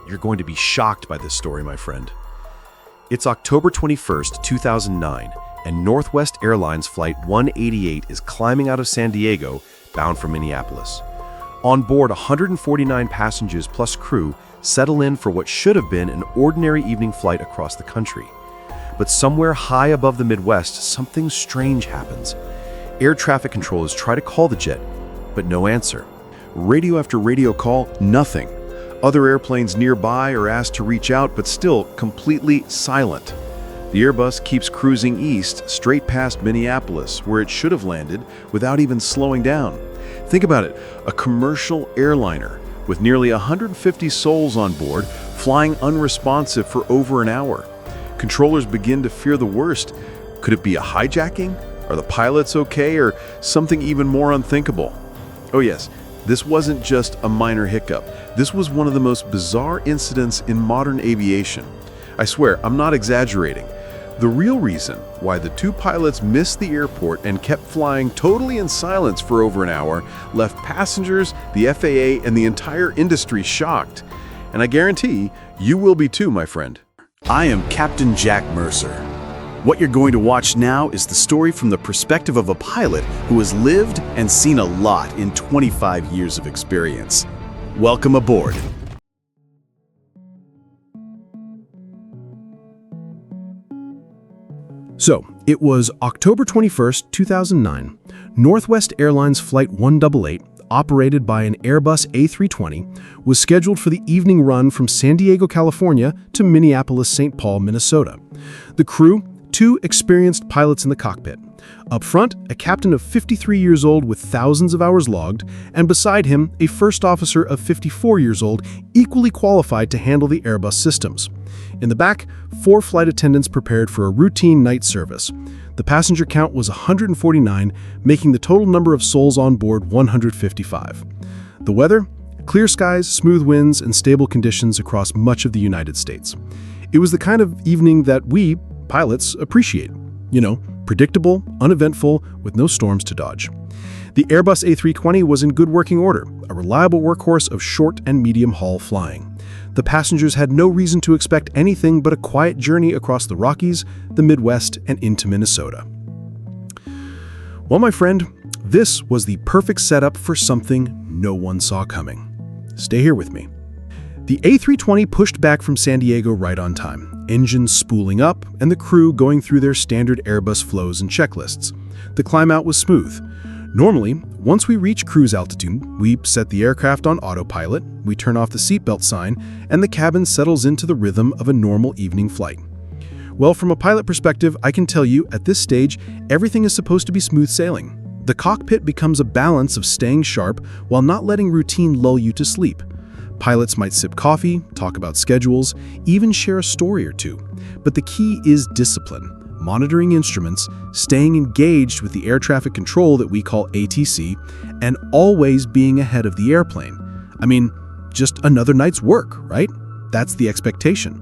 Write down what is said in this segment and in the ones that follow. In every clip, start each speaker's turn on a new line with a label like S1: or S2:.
S1: You're going to be shocked by this story, my friend. It's October 21st, 2009, and Northwest Airlines Flight 188 is climbing out of San Diego, bound for Minneapolis. On board, 149 passengers plus crew settle in for what should have been an ordinary evening flight across the country. But somewhere high above the Midwest, something strange happens. Air traffic controllers try to call the jet, but no answer.
S2: Radio after radio call, nothing. Other airplanes nearby are asked to reach out, but still completely silent. The Airbus keeps cruising east, straight past Minneapolis, where it should have landed, without even slowing down. Think about it, a commercial airliner with nearly 150 souls on board, flying unresponsive for over an hour. Controllers begin to fear the worst. Could it be a hijacking? Are the pilots okay, or something even more unthinkable? Oh yes, this wasn't just a minor hiccup. This was one of the most bizarre incidents in modern aviation. I swear, I'm not exaggerating. The real reason why the two pilots missed the airport and kept flying totally in silence for over an hour left passengers, the FAA, and the entire industry shocked. And I guarantee you will be too, my friend.
S3: I am Captain Jack Mercer. What you're going to watch now is the story from the perspective of a pilot who has lived and seen a lot in 25 years of experience. Welcome aboard.
S4: So, it was October 21st, 2009. Northwest Airlines Flight 188, operated by an Airbus A320, was scheduled for the evening run from San Diego, California to Minneapolis-St. Paul, Minnesota. The crew, two experienced pilots in the cockpit. Up front, a captain of 53 years old with thousands of hours logged, and beside him, a first officer of 54 years old, equally qualified to handle the Airbus systems. In the back, 4 flight attendants prepared for a routine night service. The passenger count was 149, making the total number of souls on board 155. The weather? Clear skies, smooth winds, and stable conditions across much of the United States. It was the kind of evening that we, pilots, appreciate. You know, predictable, uneventful, with no storms to dodge. The Airbus A320 was in good working order, a reliable workhorse of short and medium-haul flying. The passengers had no reason to expect anything but a quiet journey across the Rockies, the Midwest, and into Minnesota. Well, my friend, this was the perfect setup for something no one saw coming. Stay here with me. The A320 pushed back from San Diego right on time, engines spooling up and the crew going through their standard Airbus flows and checklists. The climb out was smooth. Normally, once we reach cruise altitude, we set the aircraft on autopilot, we turn off the seatbelt sign, and the cabin settles into the rhythm of a normal evening flight. Well, from a pilot perspective, I can tell you, at this stage, everything is supposed to be smooth sailing. The cockpit becomes a balance of staying sharp while not letting routine lull you to sleep. Pilots might sip coffee, talk about schedules, even share a story or two. But the key is discipline. Monitoring instruments, staying engaged with the air traffic control that we call ATC, and always being ahead of the airplane. I mean, just another night's work, right? That's the expectation.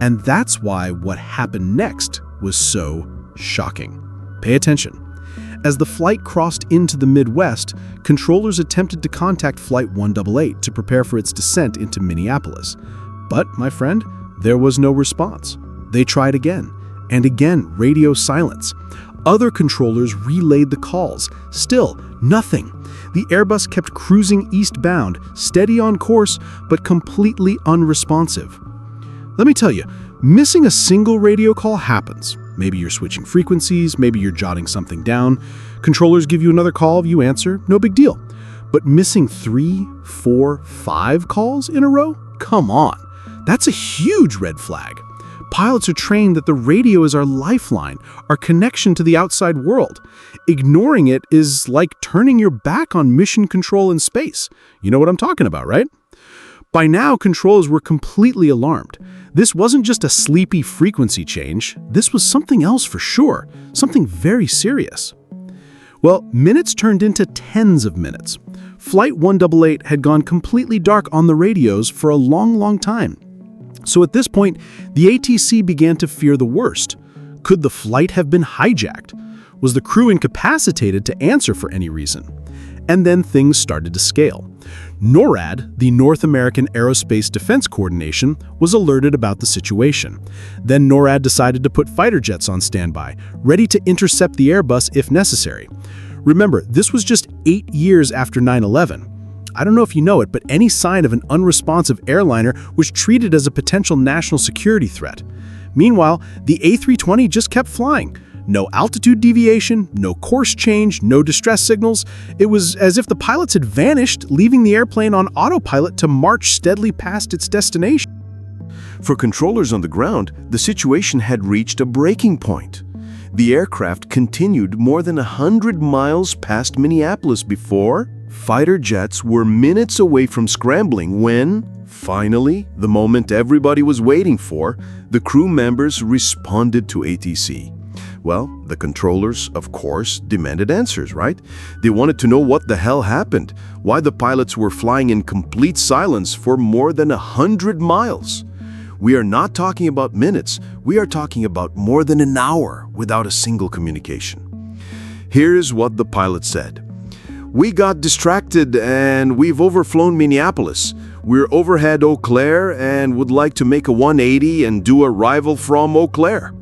S4: And that's why what happened next was so shocking. Pay attention. As the flight crossed into the Midwest, controllers attempted to contact Flight 188 to prepare for its descent into Minneapolis. But, my friend, there was no response. They tried again. And again, radio silence. Other controllers relayed the calls. Still, nothing. The Airbus kept cruising eastbound, steady on course, but completely unresponsive. Let me tell you, missing a single radio call happens. Maybe you're switching frequencies, maybe you're jotting something down. Controllers give you another call, you answer, no big deal. But missing 3, 4, 5 calls in a row? Come on. That's a huge red flag. Pilots are trained that the radio is our lifeline, our connection to the outside world. Ignoring it is like turning your back on mission control in space. You know what I'm talking about, right? By now, controllers were completely alarmed. This wasn't just a sleepy frequency change. This was something else for sure, something very serious. Well, minutes turned into tens of minutes. Flight 188 had gone completely dark on the radios for a long time. So at this point, the ATC began to fear the worst. Could the flight have been hijacked? Was the crew incapacitated to answer for any reason? And then things started to scale. NORAD, the North American Aerospace Defense Coordination, was alerted about the situation. Then NORAD decided to put fighter jets on standby, ready to intercept the Airbus if necessary. Remember, this was just 8 years after 9/11. I don't know if you know it, but any sign of an unresponsive airliner was treated as a potential national security threat. Meanwhile, the A320 just kept flying. No altitude deviation, no course change, no distress signals. It was as if the pilots had vanished, leaving the airplane on autopilot to march steadily past its destination.
S2: For controllers on the ground, the situation had reached a breaking point. The aircraft continued more than 100 miles past Minneapolis before fighter jets were minutes away from scrambling when, finally, the moment everybody was waiting for, the crew members responded to ATC. Well, the controllers, of course, demanded answers, right? They wanted to know what the hell happened, why the pilots were flying in complete silence for more than 100 miles. We are not talking about minutes, we are talking about more than an hour without a single communication. Here's what the pilot said. "We got distracted and we've overflown Minneapolis. We're overhead Eau Claire and would like to make a 180 and do arrival from Eau Claire."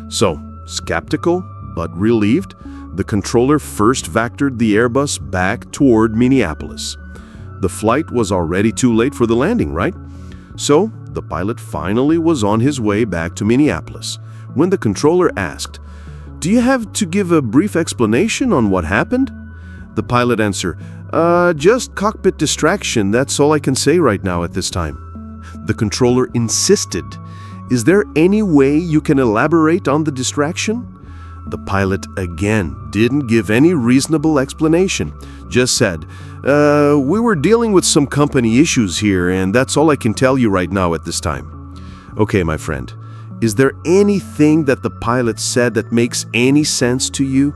S2: So, skeptical but relieved, the controller first vectored the Airbus back toward Minneapolis. The flight was already too late for the landing, right? So, the pilot finally was on his way back to Minneapolis when the controller asked, "Do you have to give a brief explanation on what happened?" The pilot answered, "Just cockpit distraction, that's all I can say right now at this time." The controller insisted, "Is there any way you can elaborate on the distraction?" The pilot again didn't give any reasonable explanation, just said, "We were dealing with some company issues here, and that's all I can tell you right now at this time." Okay, my friend, is there anything that the pilot said that makes any sense to you?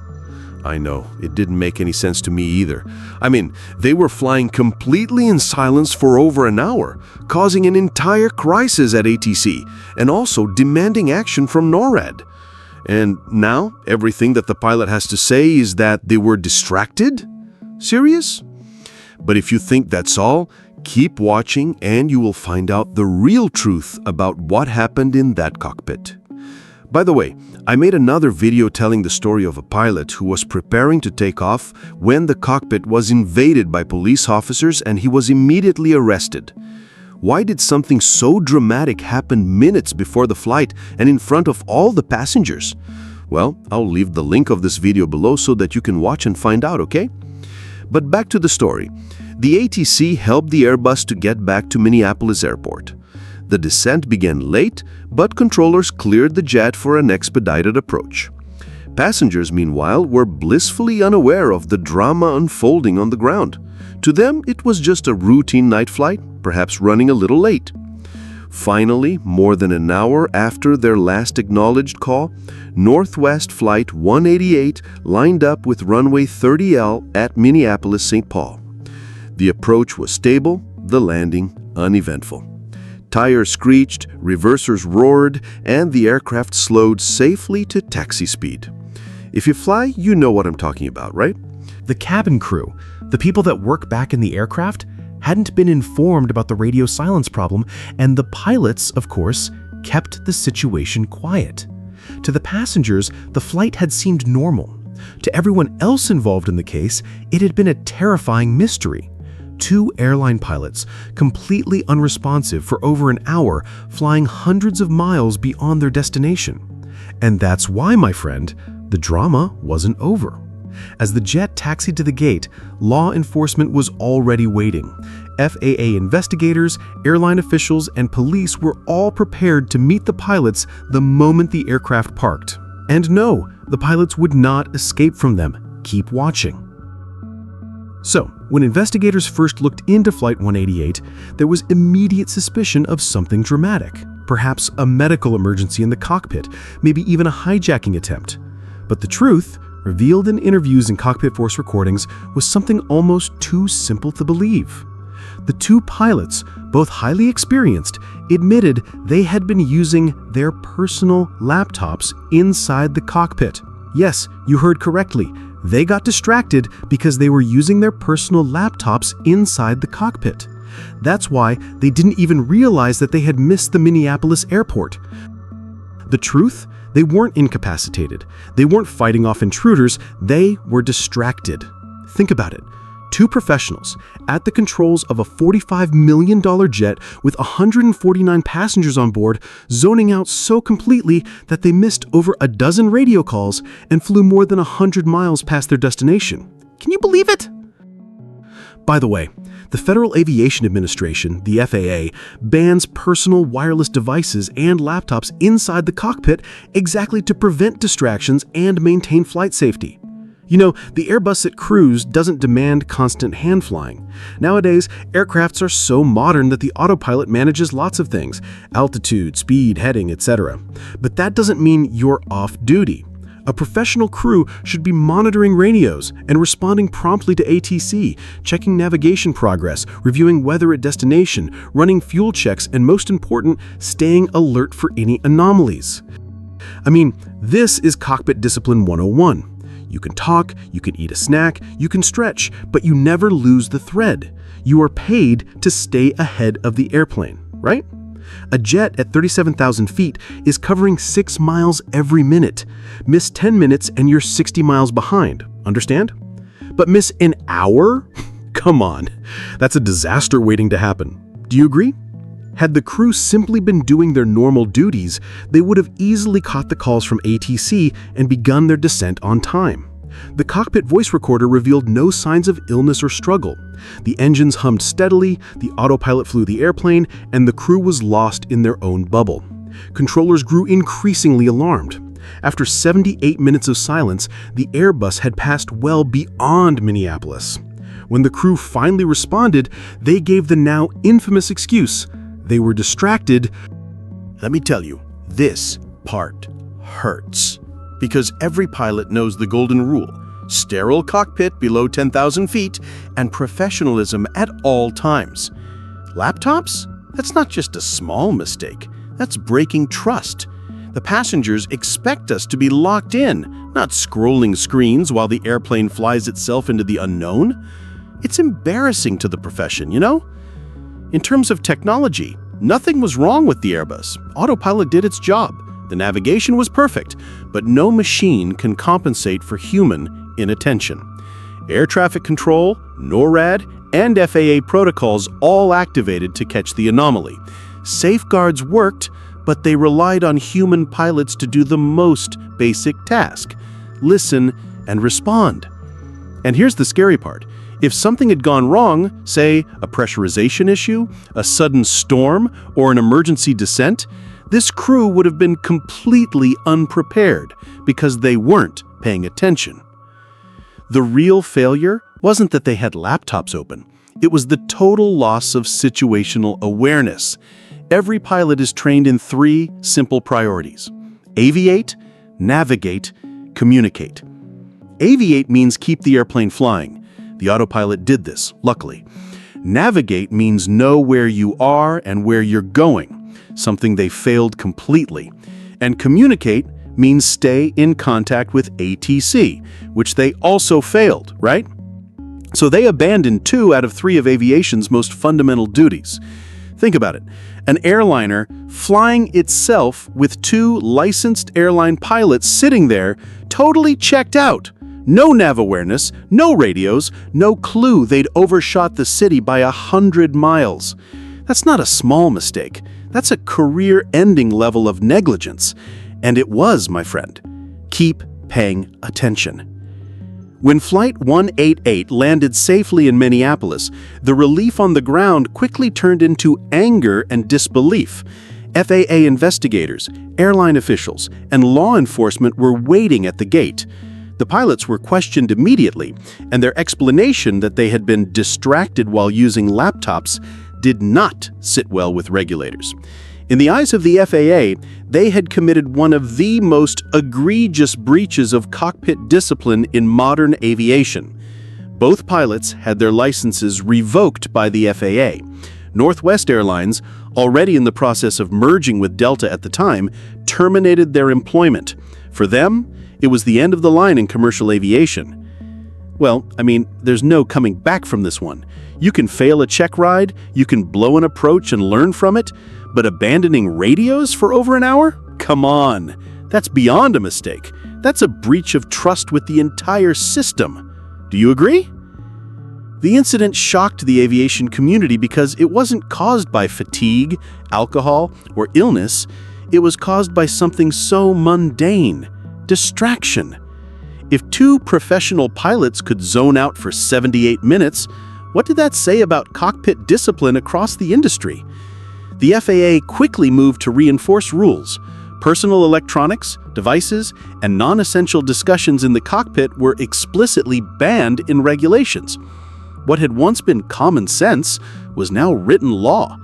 S2: I know, it didn't make any sense to me either. I mean, they were flying completely in silence for over an hour, causing an entire crisis at ATC, and also demanding action from NORAD. And now, everything that the pilot has to say is that they were distracted? Serious? But if you think that's all, keep watching and you will find out the real truth about what happened in that cockpit. By the way, I made another video telling the story of a pilot who was preparing to take off when the cockpit was invaded by police officers and he was immediately arrested. Why did something so dramatic happen minutes before the flight and in front of all the passengers? Well, I'll leave the link of this video below so that you can watch and find out, okay? But back to the story. The ATC helped the Airbus to get back to Minneapolis Airport. The descent began late, but controllers cleared the jet for an expedited approach. Passengers, meanwhile, were blissfully unaware of the drama unfolding on the ground. To them, it was just a routine night flight, perhaps running a little late. Finally, more than an hour after their last acknowledged call, Northwest Flight 188 lined up with runway 30L at Minneapolis-St. Paul. The approach was stable, the landing uneventful. Tires screeched, reversers roared, and the aircraft slowed safely to taxi speed. If you fly, you know what I'm talking about, right?
S4: The cabin crew, the people that work back in the aircraft, hadn't been informed about the radio silence problem, and the pilots, of course, kept the situation quiet. To the passengers, the flight had seemed normal. To everyone else involved in the case, it had been a terrifying mystery. 2 airline pilots, completely unresponsive for over an hour, flying hundreds of miles beyond their destination. And that's why, my friend, the drama wasn't over. As the jet taxied to the gate, law enforcement was already waiting. FAA investigators, airline officials, and police were all prepared to meet the pilots the moment the aircraft parked. And no, the pilots would not escape from them. Keep watching. So, when investigators first looked into Flight 188, there was immediate suspicion of something dramatic. Perhaps a medical emergency in the cockpit, maybe even a hijacking attempt. But the truth, revealed in interviews and cockpit force recordings, was something almost too simple to believe. The 2 pilots, both highly experienced, admitted they had been using their personal laptops inside the cockpit. Yes, you heard correctly, They got distracted because they were using their personal laptops inside the cockpit. That's why they didn't even realize that they had missed the Minneapolis airport. The truth? They weren't incapacitated. They weren't fighting off intruders. They were distracted. Think about it. Two professionals at the controls of a $45 million jet with 149 passengers on board, zoning out so completely that they missed over a dozen radio calls and flew more than 100 miles past their destination. Can you believe it? By the way, the Federal Aviation Administration, the FAA, bans personal wireless devices and laptops inside the cockpit exactly to prevent distractions and maintain flight safety. You know, the Airbus that cruise doesn't demand constant hand flying. Nowadays, aircrafts are so modern that the autopilot manages lots of things: altitude, speed, heading, etc. But that doesn't mean you're off duty. A professional crew should be monitoring radios and responding promptly to ATC, checking navigation progress, reviewing weather at destination, running fuel checks, and most important, staying alert for any anomalies. I mean, this is Cockpit Discipline 101. You can talk, you can eat a snack, you can stretch, but you never lose the thread. You are paid to stay ahead of the airplane, right? A jet at 37,000 feet is covering 6 miles every minute. Miss 10 minutes and you're 60 miles behind, understand? But miss an hour? Come on, that's a disaster waiting to happen. Do you agree? Had the crew simply been doing their normal duties, they would have easily caught the calls from ATC and begun their descent on time. The cockpit voice recorder revealed no signs of illness or struggle. The engines hummed steadily, the autopilot flew the airplane, and the crew was lost in their own bubble. Controllers grew increasingly alarmed. After 78 minutes of silence, the Airbus had passed well beyond Minneapolis. When the crew finally responded, they gave the now infamous excuse: they were distracted.
S3: Let me tell you, this part hurts. Because every pilot knows the golden rule: sterile cockpit below 10,000 feet and professionalism at all times. Laptops? That's not just a small mistake. That's breaking trust. The passengers expect us to be locked in, not scrolling screens while the airplane flies itself into the unknown. It's embarrassing to the profession, you know? In terms of technology, nothing was wrong with the Airbus. Autopilot did its job. The navigation was perfect, but no machine can compensate for human inattention. Air traffic control, NORAD, and FAA protocols all activated to catch the anomaly. Safeguards worked, but they relied on human pilots to do the most basic task: listen and respond. And here's the scary part. If something had gone wrong, say a pressurization issue, a sudden storm, or an emergency descent, this crew would have been completely unprepared because they weren't paying attention. The real failure wasn't that they had laptops open. It was the total loss of situational awareness. Every pilot is trained in 3 simple priorities: aviate, navigate, communicate. Aviate means keep the airplane flying. The autopilot did this, luckily. Navigate means know where you are and where you're going, something they failed completely. And communicate means stay in contact with ATC, which they also failed, right? So they abandoned 2 out of 3 of aviation's most fundamental duties. Think about it. An airliner flying itself with 2 licensed airline pilots sitting there, totally checked out. No nav awareness, no radios, no clue they'd overshot the city by 100 miles. That's not a small mistake. That's a career-ending level of negligence. And it was, my friend. Keep paying attention. When Flight 188 landed safely in Minneapolis, the relief on the ground quickly turned into anger and disbelief. FAA investigators, airline officials, and law enforcement were waiting at the gate. The pilots were questioned immediately, and their explanation that they had been distracted while using laptops did not sit well with regulators. In the eyes of the FAA, they had committed one of the most egregious breaches of cockpit discipline in modern aviation. Both pilots had their licenses revoked by the FAA. Northwest Airlines, already in the process of merging with Delta at the time, terminated their employment. For them, it was the end of the line in commercial aviation. Well, I mean, there's no coming back from this one. You can fail a check ride, you can blow an approach and learn from it, but abandoning radios for over an hour? Come on, that's beyond a mistake. That's a breach of trust with the entire system. Do you agree? The incident shocked the aviation community because it wasn't caused by fatigue, alcohol, or illness. It was caused by something so mundane: distraction. If two professional pilots could zone out for 78 minutes, what did that say about cockpit discipline across the industry? The FAA quickly moved to reinforce rules. Personal electronics, devices, and non-essential discussions in the cockpit were explicitly banned in regulations. What had once been common sense was now written law.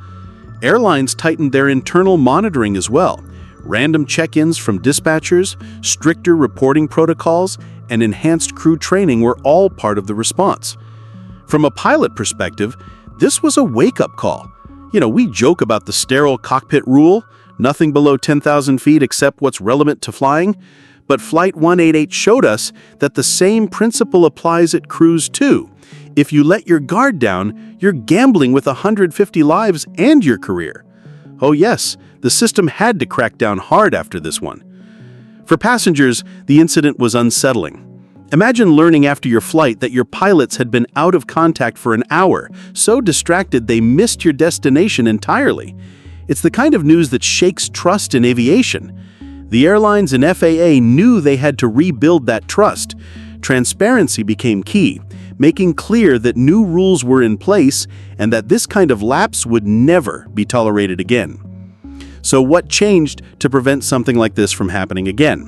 S3: Airlines tightened their internal monitoring as well. Random check-ins from dispatchers, stricter reporting protocols, and enhanced crew training were all part of the response. From a pilot perspective, this was a wake-up call. We joke about the sterile cockpit rule, nothing below 10,000 feet except what's relevant to flying, but Flight 188 showed us that the same principle applies at cruise too. If you let your guard down, you're gambling with 150 lives and your career. Oh yes, the system had to crack down hard after this one. For passengers, the incident was unsettling. Imagine learning after your flight that your pilots had been out of contact for an hour, so distracted they missed your destination entirely. It's the kind of news that shakes trust in aviation. The airlines and FAA knew they had to rebuild that trust. Transparency became key, making clear that new rules were in place and that this kind of lapse would never be tolerated again. So what changed to prevent something like this from happening again?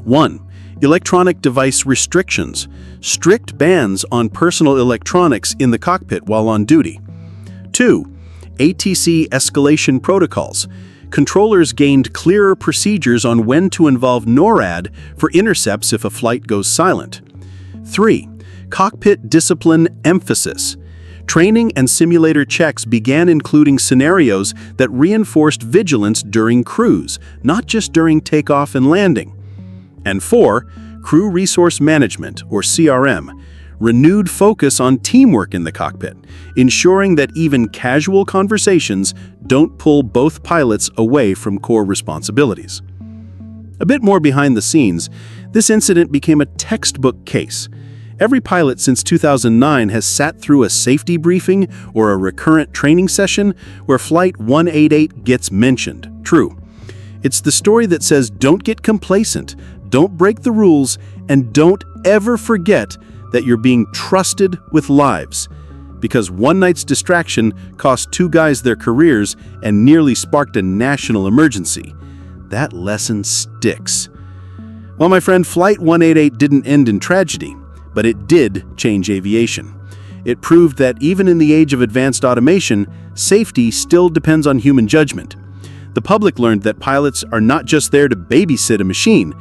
S3: 1. Electronic device restrictions. Strict bans on personal electronics in the cockpit while on duty. 2. ATC escalation protocols. Controllers gained clearer procedures on when to involve NORAD for intercepts if a flight goes silent. 3. Cockpit discipline emphasis. Training and simulator checks began including scenarios that reinforced vigilance during cruise, not just during takeoff and landing. And 4. Crew resource management, or CRM. Renewed focus on teamwork in the cockpit, ensuring that even casual conversations don't pull both pilots away from core responsibilities. A bit more behind the scenes, this incident became a textbook case. Every pilot since 2009 has sat through a safety briefing or a recurrent training session where Flight 188 gets mentioned. True. It's the story that says don't get complacent, don't break the rules, and don't ever forget that you're being trusted with lives. Because one night's distraction cost two guys their careers and nearly sparked a national emergency. That lesson sticks. Well, my friend, Flight 188 didn't end in tragedy, but it did change aviation. It proved that even in the age of advanced automation, safety still depends on human judgment. The public learned that pilots are not just there to babysit a machine.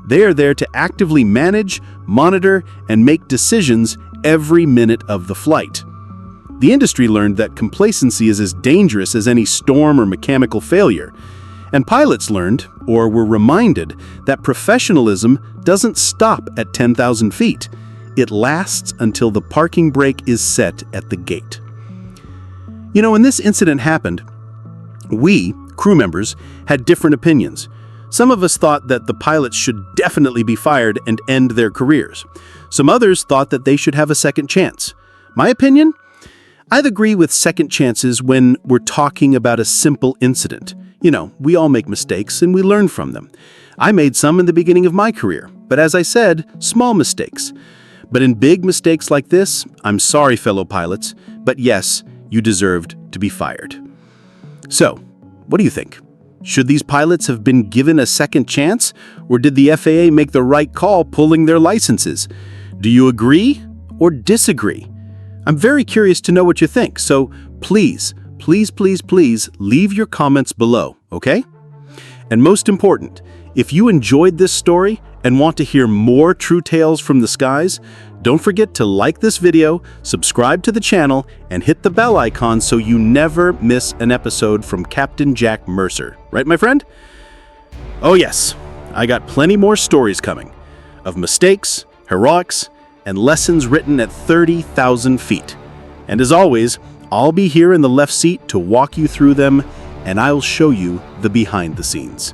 S3: They are there to actively manage, monitor, and make decisions every minute of the flight. The industry learned that complacency is as dangerous as any storm or mechanical failure. And pilots learned, or were reminded, that professionalism doesn't stop at 10,000 feet. It lasts until the parking brake is set at the gate. When this incident happened, we, crew members, had different opinions. Some of us thought that the pilots should definitely be fired and end their careers. Some others thought that they should have a second chance. My opinion? I'd agree with second chances when we're talking about a simple incident. We all make mistakes and we learn from them. I made some in the beginning of my career, but as I said, small mistakes. But in big mistakes like this, I'm sorry, fellow pilots, but yes, you deserved to be fired. So, what do you think? Should these pilots have been given a second chance, or did the FAA make the right call pulling their licenses? Do you agree or disagree? I'm very curious to know what you think, so please leave your comments below, okay? And most important, if you enjoyed this story and want to hear more true tales from the skies, don't forget to like this video, subscribe to the channel, and hit the bell icon so you never miss an episode from Captain Jack Mercer. Right, my friend? Oh yes, I got plenty more stories coming of mistakes, heroics, and lessons written at 30,000 feet. And as always, I'll be here in the left seat to walk you through them, and I'll show you the behind the scenes.